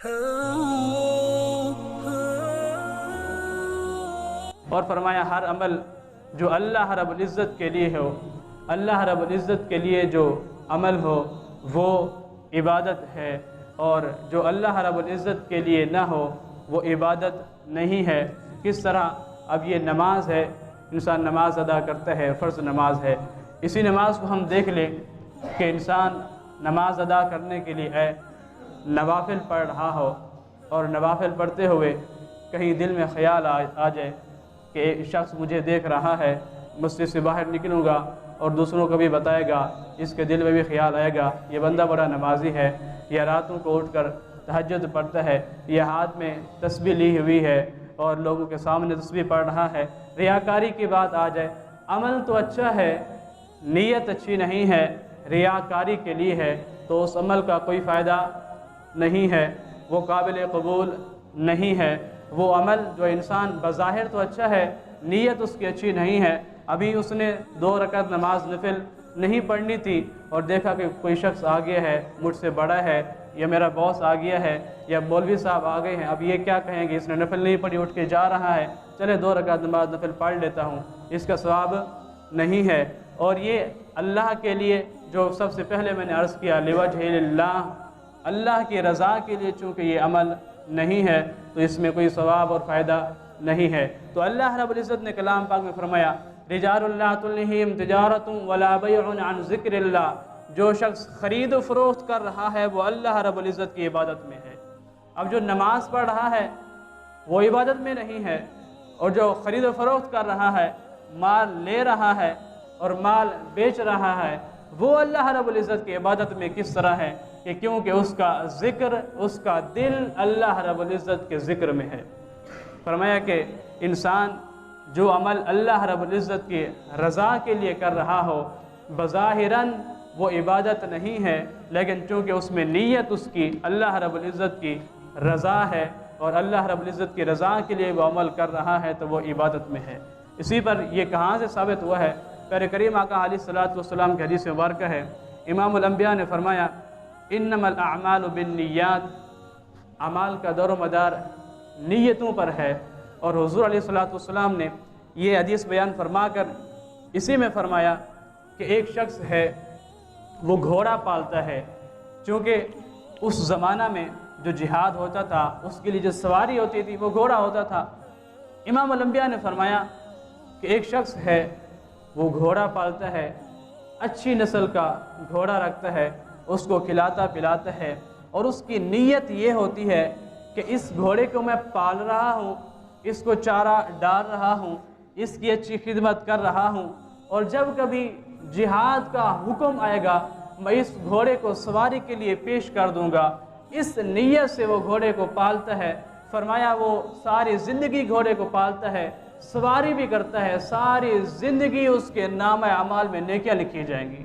اور فرمایا ہر عمل جو اللہ رب العزت کے لیے ہو، اللہ رب العزت کے لیے جو عمل ہو وہ عبادت ہے، اور جو اللہ رب العزت کے لیے نہ ہو وہ عبادت نہیں ہے۔ کس طرح؟ اب یہ نماز ہے، انسان نماز ادا کرتا ہے، فرض نماز ہے، اسی نماز کو ہم دیکھ لیں کہ انسان نماز ادا کرنے کے لیے نوافل پڑھ رہا ہو، اور نوافل پڑھتے ہوئے کہیں دل میں خیال آ جائے کہ ایک شخص مجھے دیکھ رہا ہے، مسجد سے باہر نکلوں گا اور دوسروں کو بھی بتائے گا، اس کے دل میں بھی خیال آئے گا یہ بندہ بڑا نمازی ہے، یا راتوں کو اٹھ کر تہجد پڑھتا ہے، یہ ہاتھ میں تسبیح لی ہوئی ہے اور لوگوں کے سامنے تسبیح پڑھ رہا ہے، ریاکاری کی بات آ جائے۔ عمل تو اچھا ہے، نیت اچھی نہیں ہے، ریاکاری کے لیے ہے، تو اس عمل کا کوئی فائدہ نہیں ہے، وہ قابل قبول نہیں ہے۔ وہ عمل جو انسان بظاہر تو اچھا ہے، نیت اس کی اچھی نہیں ہے، ابھی اس نے 2 رکعت نماز نفل نہیں پڑھنی تھی اور دیکھا کہ کوئی شخص آ گیا ہے، مجھ سے بڑا ہے، یا میرا باس آ گیا ہے، یا مولوی صاحب آ گئے ہیں، اب یہ کیا کہیں گے، اس نے نفل نہیں پڑھی، اٹھ کے جا رہا ہے، چلے 2 رکعت نماز نفل پڑھ لیتا ہوں، اس کا ثواب نہیں ہے۔ اور یہ اللہ کے لیے، جو سب سے پہلے میں نے عرض کیا، لوجہ اللہ، اللہ کی رضا کے لیے چونکہ یہ عمل نہیں ہے تو اس میں کوئی ثواب اور فائدہ نہیں ہے۔ تو اللہ رب العزت نے کلام پاک میں فرمایا، رجال لا تلہم تجارت ولا بیع عن ذکر اللہ، جو شخص خرید و فروخت کر رہا ہے وہ اللہ رب العزت کی عبادت میں ہے۔ اب جو نماز پڑھ رہا ہے وہ عبادت میں نہیں ہے، اور جو خرید و فروخت کر رہا ہے، مال لے رہا ہے اور مال بیچ رہا ہے، وہ اللہ رب العزت کی عبادت میں کس طرح ہے کہ کیونکہ اس کا ذکر، اس کا دل اللہ رب العزت کے ذکر میں ہے۔ فرمایا کہ انسان جو عمل اللہ رب العزت کی رضا کے لیے کر رہا ہو، بظاہراً وہ عبادت نہیں ہے، لیکن چونکہ اس میں نیت اس کی اللہ رب العزت کی رضا ہے اور اللہ رب العزت کی رضا کے لیے وہ عمل کر رہا ہے تو وہ عبادت میں ہے۔ اسی پر یہ کہاں سے ثابت ہوا ہے؟ پیارے کریم آقا علیہ الصلوۃ والسلام کی حدیث مبارکہ ہے، امام الانبیاء نے فرمایا، انما الاعمال بالنیات، اعمال کا دور و مدار نیتوں پر ہے، اور حضور علیہ الصلوۃ والسلام نے یہ حدیث بیان فرما کر اسی میں فرمایا کہ ایک شخص ہے وہ گھوڑا پالتا ہے، چونکہ اس زمانہ میں جو جہاد ہوتا تھا اس کے لیے جو سواری ہوتی تھی وہ گھوڑا ہوتا تھا۔ امام الانبیاء نے فرمایا کہ ایک شخص ہے وہ گھوڑا پالتا ہے، اچھی نسل کا گھوڑا رکھتا ہے، اس کو کھلاتا پلاتا ہے، اور اس کی نیت یہ ہوتی ہے کہ اس گھوڑے کو میں پال رہا ہوں، اس کو چارہ ڈال رہا ہوں، اس کی اچھی خدمت کر رہا ہوں، اور جب کبھی جہاد کا حکم آئے گا میں اس گھوڑے کو سواری کے لیے پیش کر دوں گا۔ اس نیت سے وہ گھوڑے کو پالتا ہے۔ فرمایا وہ ساری زندگی گھوڑے کو پالتا ہے، سواری بھی کرتا ہے، ساری زندگی اس کے نامہ اعمال میں نیکیاں لکھی جائیں گی۔